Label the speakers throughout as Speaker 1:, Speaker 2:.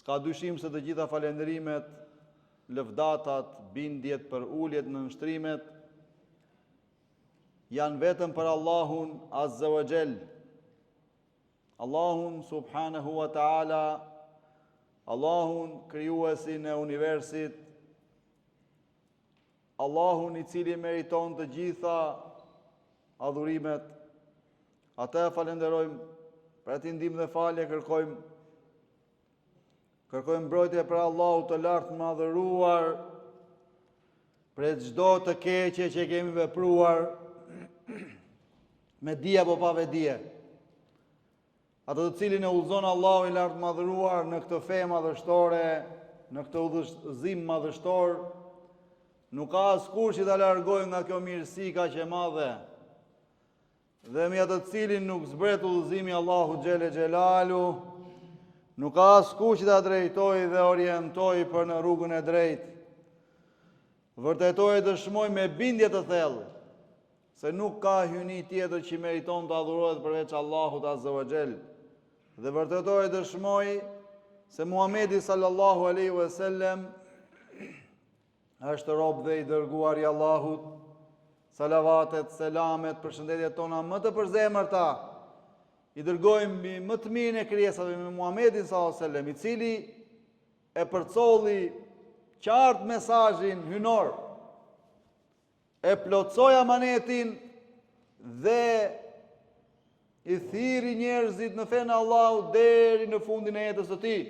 Speaker 1: S'ka dyshim se të gjitha falendrimet, lëvdatat, bindjet për uljet në nështrimet, janë vetëm për Allahun Azza wa Jall. Allahun subhanahu wa ta'ala, Allahun krijuesin e universit, Allahun i cili meriton të gjitha adhurimet. Atë falenderojmë, për atë ndihmë dhe falje kërkojmë mbrojtje për Allahu të lartë madhëruar, për çdo të keqe që kemi vepruar me dije apo pa vedije. Atë të cilin e udhëzon Allahu i lartë madhëruar në këtë fe madhështore, në këtë udhëzim madhështor, nuk ka askush që ta largojë nga kjo mirësi kaq e madhe. Dhe me atë të cilin nuk zbret udhëzimi Allahu xhele xhelalu, nuk ka askush që ta drejtoj dhe orientoj për në rrugën e drejtë. Vërtetoj e dëshmoj me bindje të thellë se nuk ka hyjni tjetër që meriton të adhurohet përveç Allahut Azza wa Jall. Dhe vërtetoj e dëshmoj se Muhamedi sallallahu alaihi wasallam është rob dhe i dërguar i Allahut. Salavatet, selamet, përshëndetjet tona më të përzemërta i dërgojmë më të mirën e krijesave me Muhamedin sallallahu alaihi wasallam, i cili e përcolli qartë mesazhin hynor, e plotsoi amanetin dhe i thiri njerëzit në fenë e Allahut deri në fundin e jetës së tij.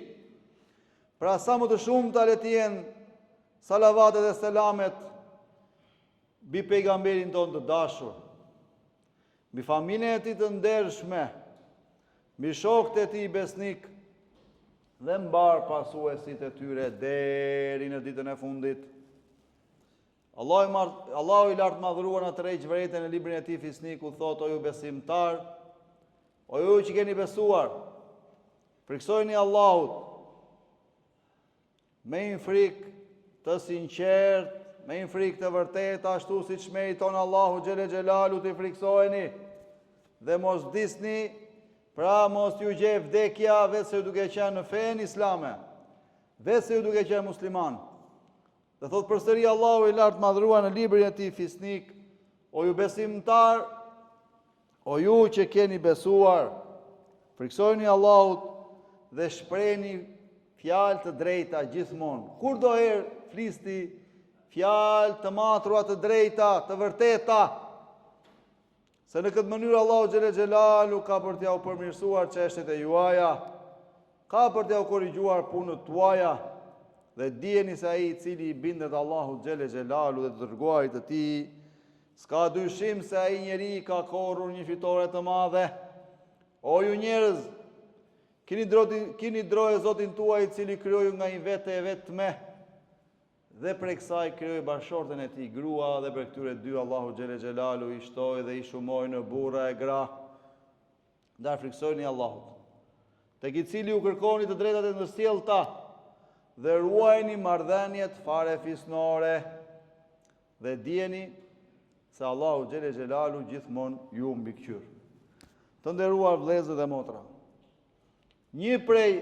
Speaker 1: Pra sa më të shumta le të jenë salavatet dhe selamet mbi pejgamberin tonë të dashur, mbi familjen e tij të ndershme, mbi shokët e tij besnik dhe mbar pasuesit e tyre deri në ditën e fundit. Allahu i lartë madhëruar në tërheq vërtetën në librin e tij Fisniku thotë: o ju besimtar, o ju që keni besuar, friksojeni Allahut me një frikë të sinqertë, me një frikë të vërtetë, ashtu siç meriton Allahu xhele xhelalu të friksojeni, dhe mos disni, pra mos ju gjej vdekja vetë se ju duke qenë në fenë islame, vetë se ju duke qenë musliman. Dhe thot përsëri Allahu i lartë madhëruar në librin e tij Fisnik: o ju besimtar, o ju që keni besuar, friksojeni Allahut dhe shprehni fjalë të drejta gjithmonë. Kur do herë flisni fjalë të matura të drejta, të vërteta, se në këtë mënyrë Allahu xhele xhelalu ka për t'ja u përmirësuar çështjet e juaja, ka për t'ja u korrigjuar punët tuaja. Dhe dijeni se ai i cili i bindet Allahu xhele xhelalu dhe të dërguarit të tij, s'ka dyshim se ai njeri ka korrur një fitore të madhe. O ju njerëz, kini droje Zotin tuaj i cili krijoi nga një vete e vetme, dhe prej kësaj krijoi bashortën e tij grua, dhe për këtyre dy Allahu xhele xhelalu i shtoi dhe i shumoi në burra e gra. Ndar friksojeni Allahut, tek i cili u kërkoni të drejtat e ndërsjellta, dhe ruajni marrëdhëniet fare fisnore, dhe dijeni se Allahu xhele xhelalu gjithmonë ju mbikëqyr. Të nderuar vëllezër dhe motra, një prej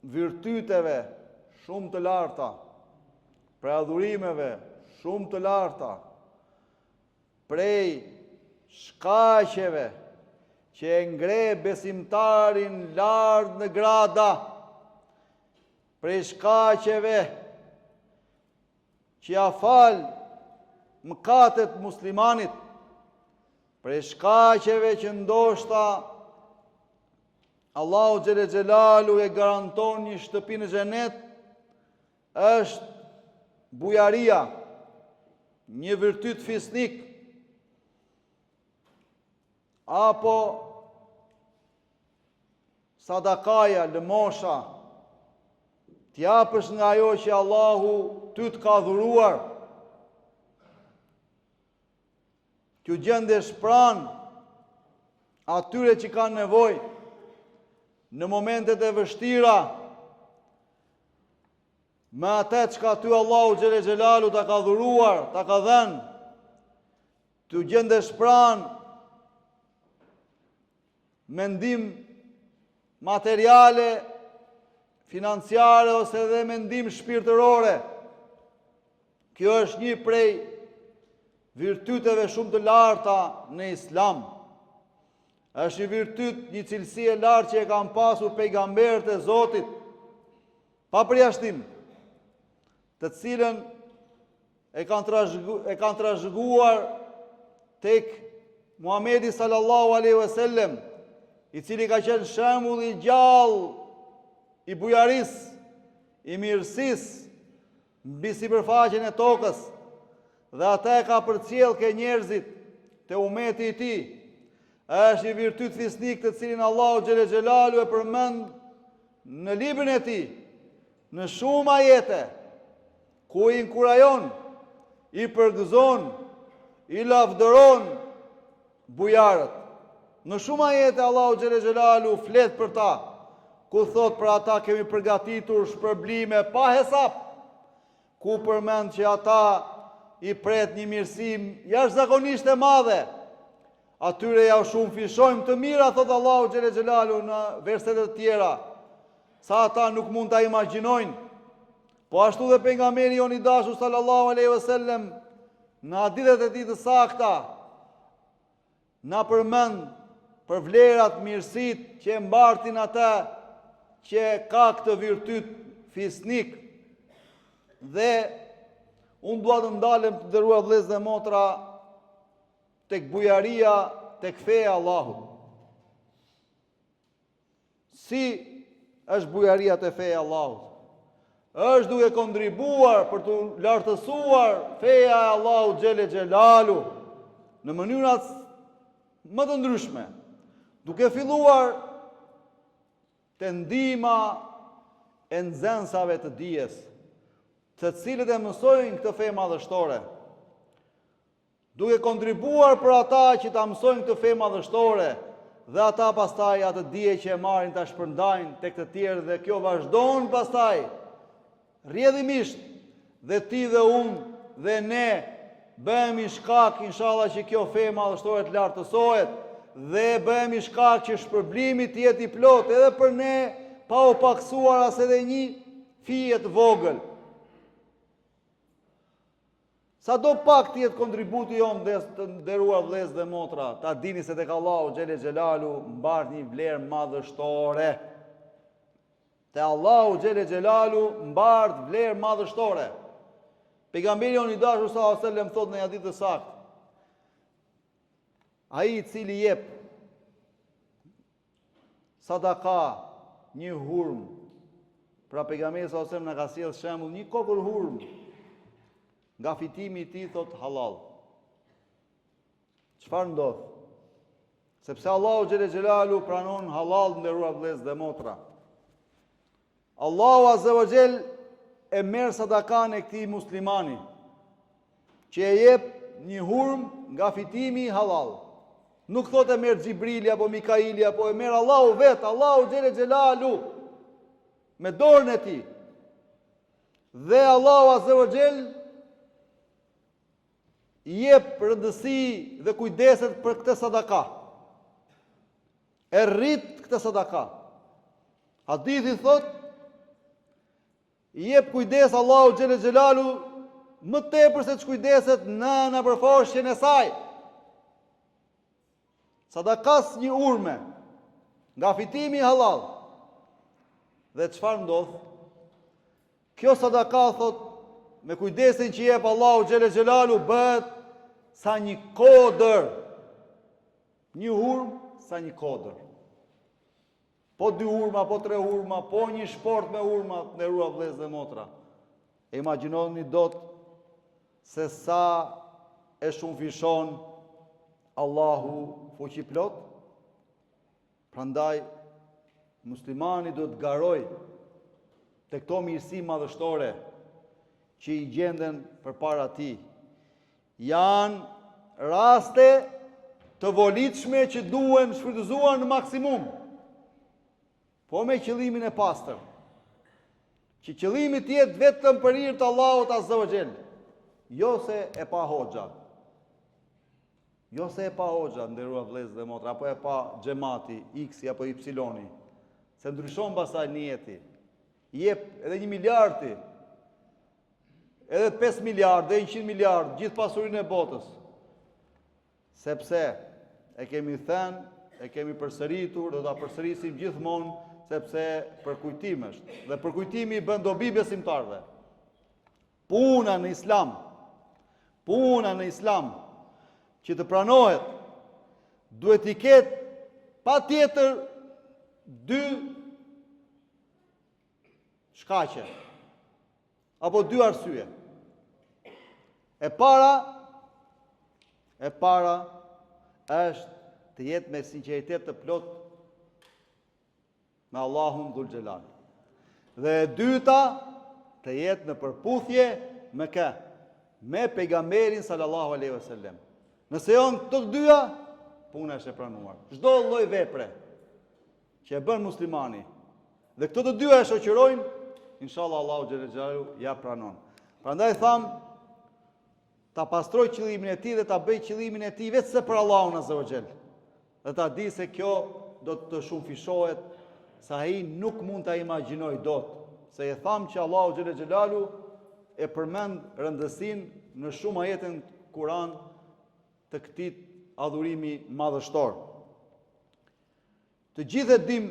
Speaker 1: virtyteve shumë të larta, prej adhurimeve shumë të larta, prej shkaqeve që e ngre besimtarin lart në grada, prej shkaqeve që ja fal mëkatet muslimanit, prej shkaqeve që ndoshta Allahu xhele xhelalu e garanton një shtëpi në xhenet, është bujaria, një virtyt fisnik, apo sadakaja, lëmosha, t'japësh nga ajo që Allahu ty të ka dhuruar, t'ju gjendesh pranë atyre që kanë nevojë në momentet e vështira, me atë çka ty Allahu xhele xhelalu ta ka dhuruar, ta ka dhënë, t'ju gjendesh pranë me ndihmë materiale, financiare ose edhe mendim shpirtërore. Kjo është një prej virtyteve shumë të larta në Islam. Është një virtyt, një cilësi e lartë që e kanë pasur pejgamberët e Zotit, pa përjashtim, të cilën e kanë trashëguar tek Muhamedi sallallahu alaihi wasallam, i cili ka qenë shembull i gjallë i bujarisë, i mirësisë mbi sipërfaqen e tokës, dhe ata e ka përcjell ke njerëzit te umeti i tij. Është një virtyt fisnik të cilin Allahu xhele xhelalu e përmend në librin e tij, në shumë ajete, ku i inkurajon, i përgëzon, i lavdëron bujarët. Në shumë ajete Allahu xhele xhelalu flet për ta, ku thot për ata kemi përgatitur shpërblime pa hesap, ku përmend që ata i pret një mirësi jashtëzakonisht e madhe. Atyre ja shumë fishojmë të mira, thot Allahu xhele xhelalu në verset e tjera, sa ata nuk mund ta imagjinojnë. Po ashtu dhe pejgamberi jon i dashur sallallahu alaihi wasallam në hadithet e tij të sakta na përmend për vlerat, mirësitë që e mbartin ata që ka këtë virtyt fisnik. Dhe unë dua të ndalem, të nderuar vëllezër dhe motra, tek bujaria, tek feja e Allahut. Si është bujaria te feja e Allahut? Është duke kontribuar për të lartësuar feja e Allahut xhele xhelalu në mënyra më të ndryshme, duke filluar te ndihma e nxënësave të dijes, të cilët e mësojnë këtë fe madhështore, duke kontribuar për ata që ta mësojnë këtë fe madhështore, dhe ata pastaj atë dije që e marrin ta shpërndajnë tek të tjerë, dhe kjo vazhdon pastaj rrjedhimisht, dhe ti dhe unë dhe ne bëhemi shkak inshallah që kjo fe madhështore të lartësohet, dhe bëhemi shkak që shpërblimi të jetë i plot edhe për ne, pa u paksuar as edhe një fije të vogël. Sa do pak të jetë kontributi jonë dhe të nderuar vëllezër dhe motra, ta dini se tek Allahu xhele xhelalu mbart një vlerë madhështore. Te Allahu xhele xhelalu mbart vlerë madhështore. Pejgamberi jon i dashur sallallahu alaihi wasallam thot në një hadith të saktë, ai i cili jep sadaka një hurm, pra pejgamberi sallallahu alaihi wasallam na ka sjellë shembull një kokër hurm, nga fitimi i tij thot halal. Çfarë ndodh? Sepse Allahu xhele xhelalu pranon halal, nderuar vëllezër dhe motra. Allahu azza wa xhel e merr sadakan e këtij muslimani, që e jep një hurm nga fitimi halal. Nuk thot e merr Xhibrili apo Mikaili, apo e merr Allahu vet, Allahu xhele xhelalu me dorën e tij. Dhe Allahu azza wa xhel i jep rëndësi dhe kujdeset për këtë sadaka. E rrit këtë sadaka. Hadithi thot, i jep kujdes Allahu xhele xhelalu më tepër se ç'kujdeset nëna për foshjen e saj. Sadakas një urme nga fitimi halal. Dhe çfarë ndodh? Kjo sadaka thot, me kujdesin që jep Allahu xhele xhelalu, bëhet sa një kodër. Një hurm sa një kodër. Po 2 hurma, po 3 hurma, po një shport me hurma, nderuar vëllezër dhe motra. E imagjinoni dot se sa e shumë fishon Allahu fuqi plot. Prandaj muslimani do të garoj te këto mirësi madhështore që i gjenden përpara tij. Janë raste të volitshme që duhen shfrytëzuar në maksimum, po me qëllimin e pastër, që qëllimi të jetë vetëm për hir të Allahut azza wa xhel, jo se e pa hoxha. Jo se e pa hoxha, nderuar vëllezër dhe motra, apo e pa xhamati X apo Y, se ndryshon pastaj niyeti. jep edhe 1 miliardi, edhe 5 miliardë, edhe 100 miliardë, gjithë pasurinë e botës. Sepse e kemi thënë, e kemi përsëritur, do ta përsërisim gjithmonë, sepse përkujtim është. Dhe përkujtimi i bën dobi besimtarëve. Puna në Islam, që të pranohet, duhet i ketë patjetër 2 shkaqe apo 2 arsye. E para është të jetë me sinqeritet të plot me Allahun Dhul Xhelal. Dhe e dyta të jetë në përputhje me kë? Me pejgamberin sallallahu alaihi wasallam. Nëse janë këto të dyja, puna është e pranuar. Çdo lloj vepre që e bën muslimani dhe këto të dyja e shoqërojnë, inshallah Allahu xhel xhelalu ja pranon. Prandaj tham, ta pastroj qëllimin e tij dhe ta bëj qëllimin e tij vetëm për Allahun azza wa xhel. Dhe ta di se kjo do të shumëfishohet, sa ai nuk mund ta imagjinoj dot. Se e tham që Allahu xhel xhelalu e përmend rëndësinë në shumë ajete në Kur'an të këtij adhurimi madhështor. Të gjithë e dim,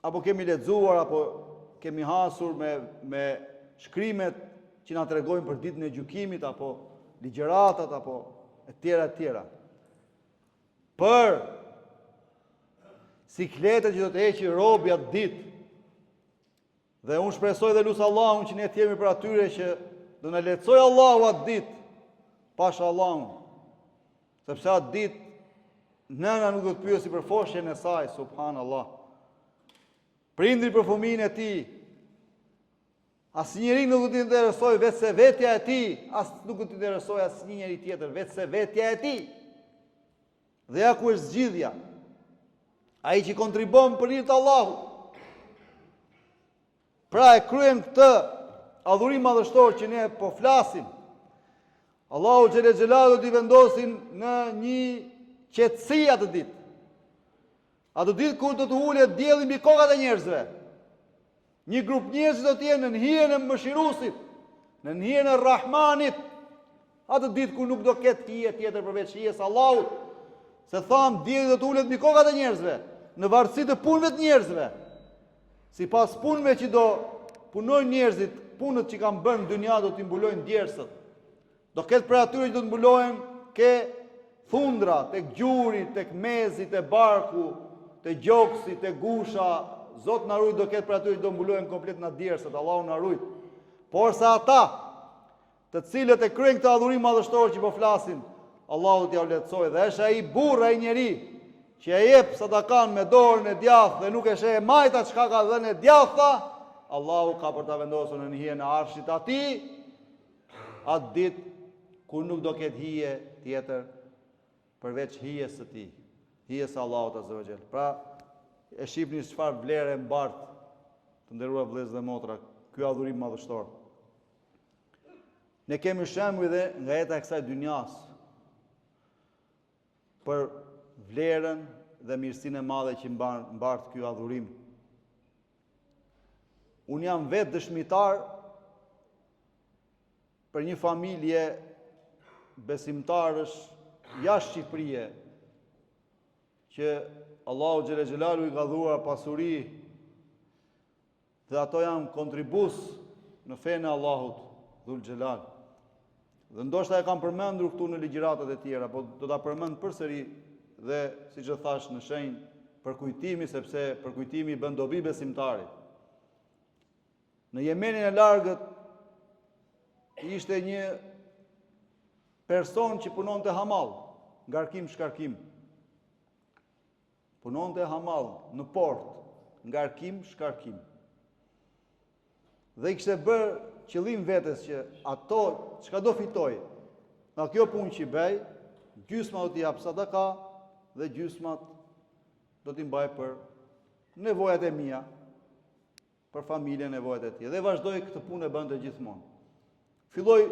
Speaker 1: apo kemi lexuar, apo kemi hasur me shkrimet që na tregojnë për ditën e gjykimit, apo ligjëratat, apo e tjera. Për sikletët që do të heqë robi atë ditë. Dhe unë shpresoj dhe lusë Allahun që ne të jemi për atyre që do në lehtësoj Allahu atë ditë, pasha Allahun. Sepse atë ditë, nëna nuk do të pyesi për foshjen e saj, subhanallah. Prindri për fëmijën e tij. Asnjëri nuk do t'i interesoj vetë se vetja e tij, as nuk do t'i interesoj asnjë njeri tjetër, vetë se vetja e tij. Dhe ja ku është zgjidhja. Ai që kontribon për hir të Allahut. Pra e kryen këtë adhurim madhështor që ne po flasim. Allahu xhel xhelalu do t'i vendosin në një qetësi atë ditë. Atë ditë kur do të ulet dielli mbi kokat e njerëzve. Një grup njerëz do të jenë në hijen e Mëshiruesit, në hijen e Rahmanit. Atë ditë kur nuk do ketë hije tjetër përveç hijes Allahut. Se tham, dielli do të ulet mbi kokat e njerëzve, në varësi të punëve të njerëzve. Sipas punëve që do punojnë njerëzit, punët që kanë bërë në dynja do t'i mbulojnë djersët. Do ketë për atyre që do të mbulohen ke thundra, tek gjuri, tek mezi, te barku, te gjoksi, te gusha. Zot na ruaj, do ketë për atyre që do mbulohen komplet në djersët. Allahu na ruaj. Por sa ata, të cilët e kryejnë këtë adhurim madhështor që po flasim, Allahu t'ia lehtësoj. Dhe është ai burr, ai njeri që e jep sadakan me dorën e djathtë dhe nuk e sheh majta çka ka dhënë e djathta, Allahu ka për ta vendosur në hijen e arshit atij atë ditë ku nuk do ketë hije tjetër përveç hijes së tij, hijes së Allahut azza wa xal. Pra e shihni çfarë vlerë mbart, të nderuar vëllezër dhe motra, ky adhurim madhështor. Ne kemi shembuj dhe nga jeta e kësaj dynjas për vlerën dhe mirësinë e madhe që mbart ky adhurim. Unë jam vetë dëshmitar për një familje besimtarësh jashtë Shqipërie, që Allahu xhel xhelalu i ka dhuar pasuri dhe ato janë kontribus në fenë e Allahut dhul xhelal. Dhe ndoshta e kam përmendur këtu në ligjëratat e tjera, po do ta përmend përsëri dhe siç e thash në shenjë përkujtimi, sepse përkujtimi bën dobi besimtarit. Në Jemenin e largët ishte një person që punonte hamall, ngarkim shkarkim. Punonte hamall në port, ngarkim shkarkim. Dhe i kishte bërë qëllim vetes që ato çka do fitoj nga kjo punë që bëj, gjysma do t'i jap sadaka dhe gjysmat do t'i mbaj për nevojat e mia, për familjen, nevojat e tij. Dhe vazhdoi këtë punë e bënte gjithmonë. Filloi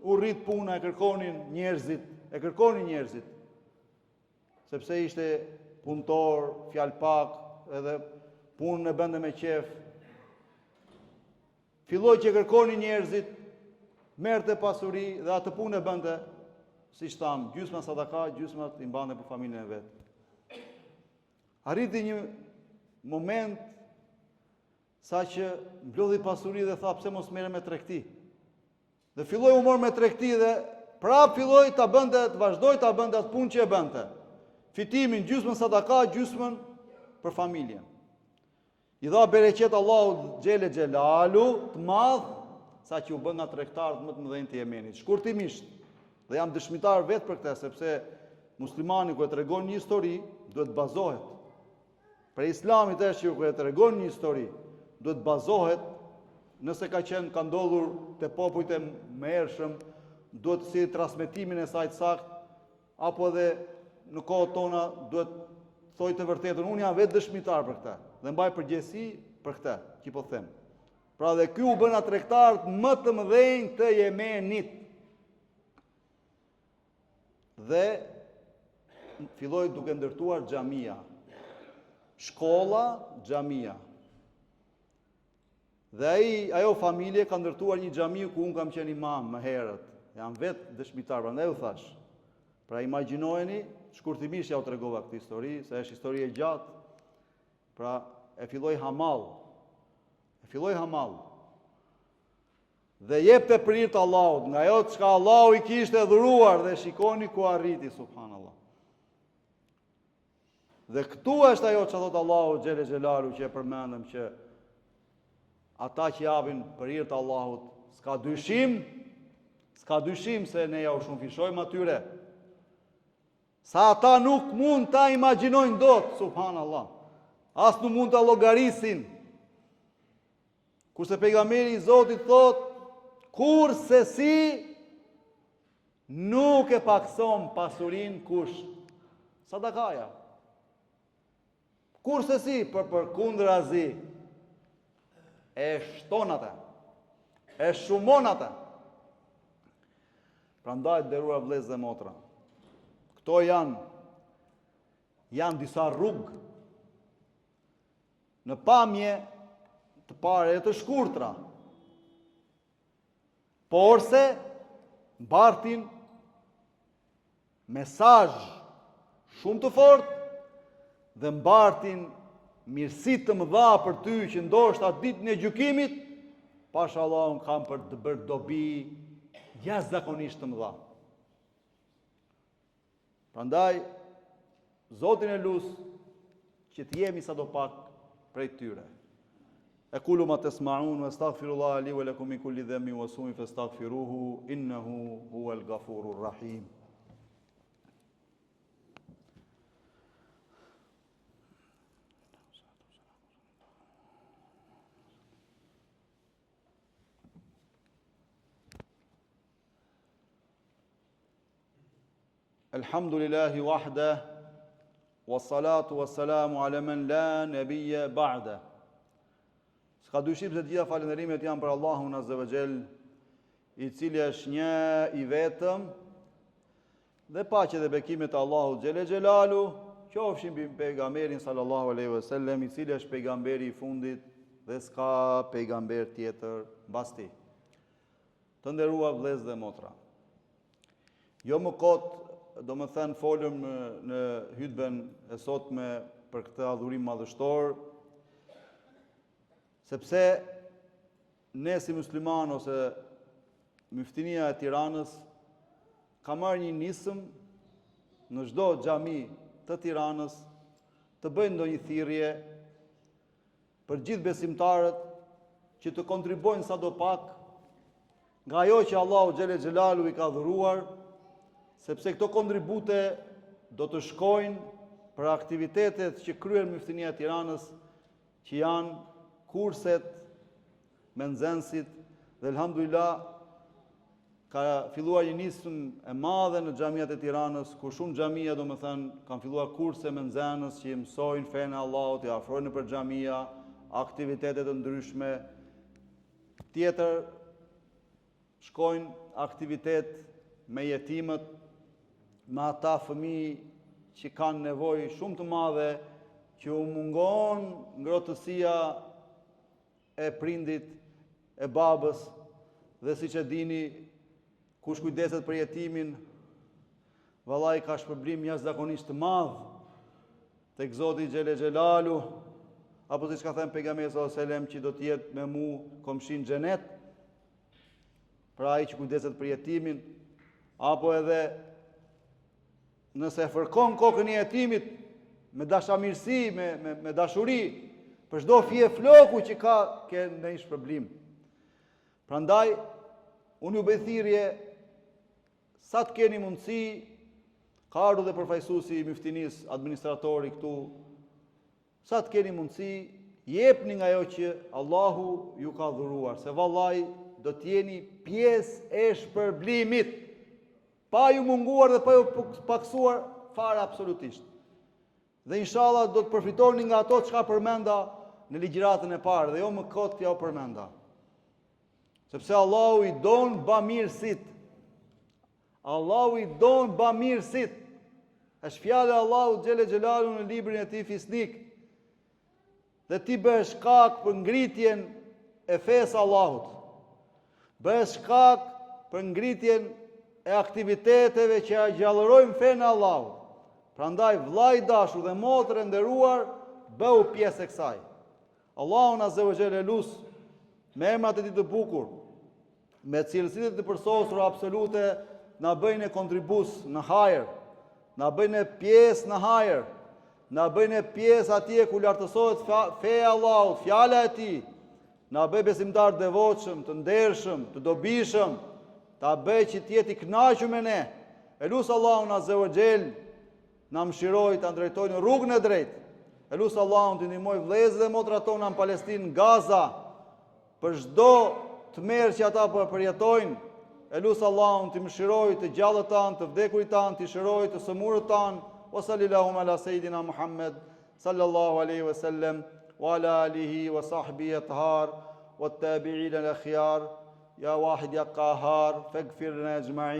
Speaker 1: u rrit puna, e kërkonin njerëzit, sepse ishte punëtor, fjalpak, edhe punën e bënte me qef, filloi që kërkoni njerëzit, merrte pasuri dhe atë punë e bënte, siç tham, gjysma sadaka, gjysma i mbante për familjen e vet. Arriti një moment sa që mblodhi pasuri dhe tha pse mos merrem me tregti. Dhe filloi u mor me tregti dhe prap filloi ta bënte, të vazhdoi ta bënte atë punë që e bënte. Fitimin gjysmën sadaka, gjysmën për familjen. I dha bereqet Allahu xhele xhelalu të madh sa që u bën nga tregtarët më të mëdhenj të Yemenit. Shkurtimisht, dhe jam dëshmitar vetë për këtë, sepse muslimani kur e tregon një histori, duhet bazohet. Për Islamit është që kur e tregon një histori, duhet bazohet nëse ka ndodhur te popujt e mëhershëm, duhet si transmetimin e saj të saktë, apo edhe në kohët tona duhet thoj të vërtetën. Unë jam vetë dëshmitar për këtë dhe mbaj përgjegjësi për këtë që po them. Pra dhe ky u bëna tregtarët më të mëdhenj të Yemenit. Dhe filloi duke ndërtuar xhamia. Shkolla, xhamia. Dhe ajo familje ka ndërtuar një xhami ku unë kam qenë imam më herët. Jam vetë dëshmitar, prandaj u thash. Pra imagjinojeni, shkurtimisht ja u tregova këtë histori, se është histori e gjatë. Pra e filloi Hamall. Dhe jepte për hir të Allahut, nga ajo çka Allahu i kishte dhuruar dhe shikoni ku arriti, subhanallahu. Dhe këtu është ajo që thot Allahu xhele xhelalu që e përmendëm, që ata që japin për hir të Allahut, s'ka dyshim se ne ja u shumëfishojmë atyre. Sa ata nuk mund ta imagjinojnë dot, subhanallah. As nuk mund ta llogarisin. Kurse pejgamberi i Zotit thot, kur se si nuk e pakson pasurin kush? Sadakaja. Kur se si, për kundrazi, e shton atë, e shumon atë. Prandaj nderuar vëllezër dhe motra, këto janë disa rrugë në pamje të parë e të shkurtra, por se mbartin mesazh shumë të fortë dhe mbartin mirësi të mëdha për ty që ndoshta ditën e gjykimit, pashallahu kam për të bërë dobi jashtëzakonisht të mëdha. Prandaj, Zotin e lut që të jemi sadopak prej tyre. Aqulu ma tasma'un wa astaghfirullaha li wa lakum min kulli dhanbin wa su'in fastaghfiruhu innahu huwal ghafurur rahim. Alhamdulillahi wahda, wassalatu wassalamu ala man la nabiyya ba'da. S'ka dyshim se të gjitha falënderimet janë për Allahun Azza wa Jall, i cili është një i vetëm, dhe paqja dhe bekimet e Allahut Xhele Xhelalu qofshin mbi pejgamberin sallallahu alaihi wasallam, i cili është pejgamberi i fundit dhe s'ka pejgamber tjetër mbas tij. Të nderuar vëllezër dhe motra, jo më kot, do më thënë folëm në hutben e sotme për këtë adhurim madhështor, sepse ne si musliman ose Myftinia e Tiranës ka marrë një nisëm në çdo xhami të Tiranës të bëjnë ndonjë thirrje për gjithë besimtarët që të kontribojnë sadopak nga ajo që Allahu Xhele Xhelalu i ka dhuruar, sepse këto kontribute do të shkojnë për aktivitetet që kryen Myftinia e Tiranës, që janë kurset me nxënësit, dhe elhamdulillah ka filluar një nisëm e madhe në xhamiat e Tiranës, ku shumë xhamia domethënë kanë filluar kurse me nxënës që i mësojnë fenë e Allahut, i afrojnë nëpër xhamia, aktivitete të ndryshme. Tjetër shkojnë aktivitet me jetimët, me ata fëmijë që kanë nevojë shumë të madhe, që u mungon ngrohtësia e prindit, e babës, dhe siç e dini, kush kujdeset për jetimin, vallai ka shpërblim jashtëzakonisht të madh tek Zoti xhele xhelalu, apo siç ka thënë pejgamberi sallallahu alajhi wasallam që do të jetë me mu komshin xhenet, pra ai që kujdeset për jetimin, apo edhe nëse fërkon kokën e jetimit me dashamirësi, me dashuri, për çdo fije floku që ka ndonjë shpërblim. Prandaj, unë ju bëj thirrje, sa të keni mundësi, ka ardhur dhe përfaqësuesi i Miftinis, administratori këtu, sa të keni mundësi, jepni nga ajo që Allahu ju ka dhuruar, se vallai do të jeni pjesë e shpërblimit, pa ju munguar dhe pa ju paksuar fare absolutisht. Dhe inshallah do të përfitoni nga ato çka përmenda në ligjëratën e parë, dhe jo më kot t'ja përmenda. Sepse Allahu i don bamirësit. Allahu i don bamirësit. Është fjala e Allahut xhele xhelalu në librin e tij Fisnik. Dhe ti bësh shkak për ngritjen e fesë Allahut. Bësh shkak për ngritjen e aktiviteteve që gjallërojnë fenë e Allahut. Prandaj vllai i dashur dhe motrë e nderuar, bëu pjesë e kësaj. Allahun azza wa jalla lus me emrat e tij të bukur, me cilësitë të përsosura absolute, na bëjnë kontribus në hajër, na bëjnë pjesë në hajër, na bëjnë pjesë atje ku lartësohet feja e Allahut, fjala e tij, na bëj besimtar të devotshëm, të ndershëm, të dobishëm, ta bëj që të jetë i kënaqur me ne. Elus Allahun azza wa jall na mëshiroj të ndrejtojnë rrugën e drejtë. Elus Allahun të ndihmoj vëllezërit dhe motrat tona në Palestinë, Gaza, për çdo tmerr që ata përjetojnë. Elus Allahun të mëshiroj të gjallët tanë, të vdekurit tanë, të shëroj të sëmurët tanë. Wa sallallahu ala sayidina Muhammad sallallahu alaihi wasallam wa ala alihi wa sahbihi athhar wa tabi'in al-akhyar ya wahid ya qahhar faghfir lana ajma'in.